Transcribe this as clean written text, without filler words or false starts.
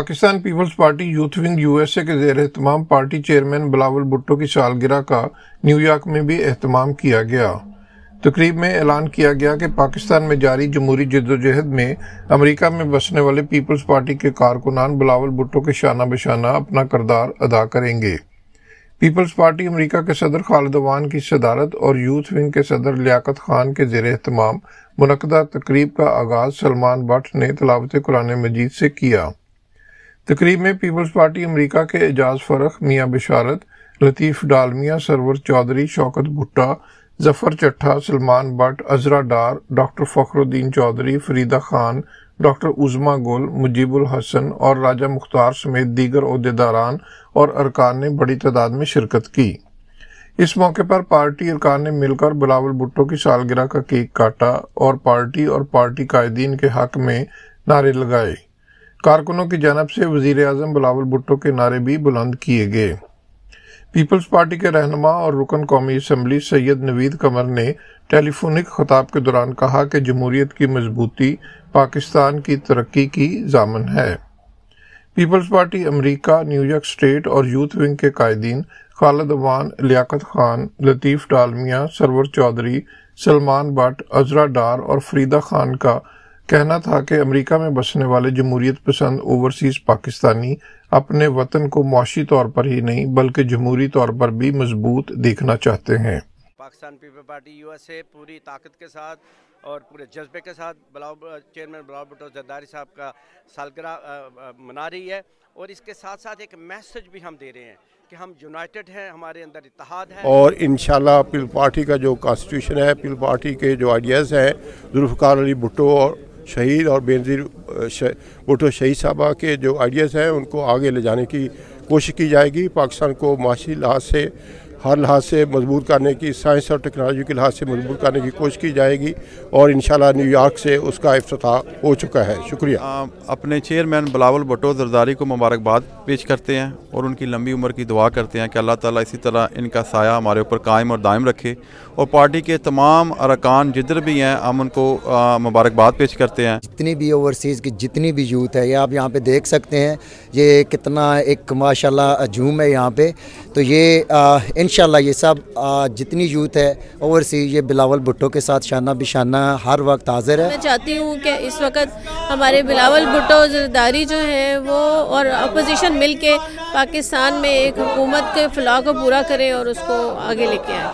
Pakistan Peoples Party youth wing USA के ज़ेर एहतमाम पार्टी चेयरमैन बिलावल भुट्टो की सालगिरह का न्यूयॉर्क में भी एहतमाम किया गया। तकरीब में ऐलान किया गया कि पाकिस्तान में जारी जमहूरी जद्दोजहद में अमेरिका में बसने वाले पीपल्स पार्टी के कारकुनान बिलावल भुट्टो के शाना बशाना अपना किरदार अदा करेंगे। पीपल्स पार्टी अमेरिका के सदर खालिद अवान की सदारत और यूथ विंग के सदर लियाकत खान के ज़ेर एहतमाम मुनक्कदा तकरीब का आगाज़ सलमान भट्ट ने तिलावत कुरान मजीद से किया। तकरीब में पीपल्स पार्टी अमेरिका के एजाज फरख, मियाँ बिशारत, लतीफ़ डालमिया, सरवर चौधरी, शौकत भुट्टा, जफर चट्ठा, सलमान भट्ट, अजरा डार, डॉक्टर फखरुद्दीन चौधरी, फरीदा खान, डॉक्टर उज़मा गुल, मुजीबुल हसन और राजा मुख्तार समेत दीगर ओहदेदारान और अरकान ने बड़ी तादाद में शिरकत की। इस मौके पर पार्टी अरकान ने मिलकर बिलावल भुट्टो की सालगिरह का केक काटा और पार्टी कायदीन के हक में नारे लगाए। कारकुनों की जानब से वज़ीर आज़म बिलावल भुट्टो के नारे भी बुलंद किए गए। पीपल्स पार्टी के रहनुमा और रुकन कौमी असम्बली सैयद नवीद कमर ने टेलीफोनिक खिताब के दौरान कहा कि जमहूरियत की मजबूती पाकिस्तान की तरक्की की ज़ामन है। Peoples Party America, New York state और यूथ विंग के कायदीन खालिद अवान, लियाकत खान, लतीफ़ डालमिया, सरवर चौधरी, सलमान भट्ट, अजरा डार और फरीदा खान का कहना था कि अमेरिका में बसने वाले जमहूरियत पसंद ओवरसीज पाकिस्तानी अपने वतन को मुआशी तौर पर ही नहीं बल्कि जमहूरी तौर पर भी मजबूत देखना चाहते हैं। पाकिस्तान पीपल्स पार्टी यूएसए पूरी ताकत के साथ और पूरे जज्बे के साथ चेयरमैन बिलावल भुट्टो ज़रदारी साहब का सालगिरह मना रही है और इसके साथ साथ एक मैसेज भी हम दे रहे हैं कि हम यूनाइटेड हैं, हमारे अंदर इत्तेहाद है और इंशाल्लाह पीपल्स पार्टी का जो कॉन्स्टिट्यूशन है, पीपल्स पार्टी के जो आइडियाज़ हैं, जुल्फ़िकार अली भुट्टो और शहीद और बेनज़ीर भुट्टो शहीद साहबा के जो आइडियाज़ हैं उनको आगे ले जाने की कोशिश की जाएगी। पाकिस्तान को माशी लिहाज से हर लिहाज से मजबूत करने की, साइंस और टेक्नोलॉजी के लिहाज से मजबूत करने की कोशिश की जाएगी और इंशाल्लाह न्यूयॉर्क से उसका इफ्तिताह हो चुका है। शुक्रिया। अपने चेयरमैन बिलावल भुट्टो ज़रदारी को मुबारकबाद पेश करते हैं और उनकी लंबी उम्र की दुआ करते हैं कि अल्लाह ताला इसी तरह इनका साया हमारे ऊपर कायम और दायम रखे और पार्टी के तमाम अरकान जिधर भी हैं हम उनको मुबारकबाद पेश करते हैं। जितनी भी ओवरसीज़ की जितनी भी यूथ है, ये आप यहाँ पे देख सकते हैं, ये कितना एक माशाल्लाह हजूम है यहाँ पे। तो ये इंशाल्लाह ये सब जितनी यूथ है ओवरसीज़ ये बिलावल भुट्टो के साथ शाना बिशाना हर वक्त हाजिर है। मैं चाहती हूँ कि इस वक्त हमारे बिलावल भुट्टो ज़रदारी जो है वो और अपोजिशन मिल के पाकिस्तान में एक हुकूमत के फलाह को पूरा करें और उसको आगे लेके आए।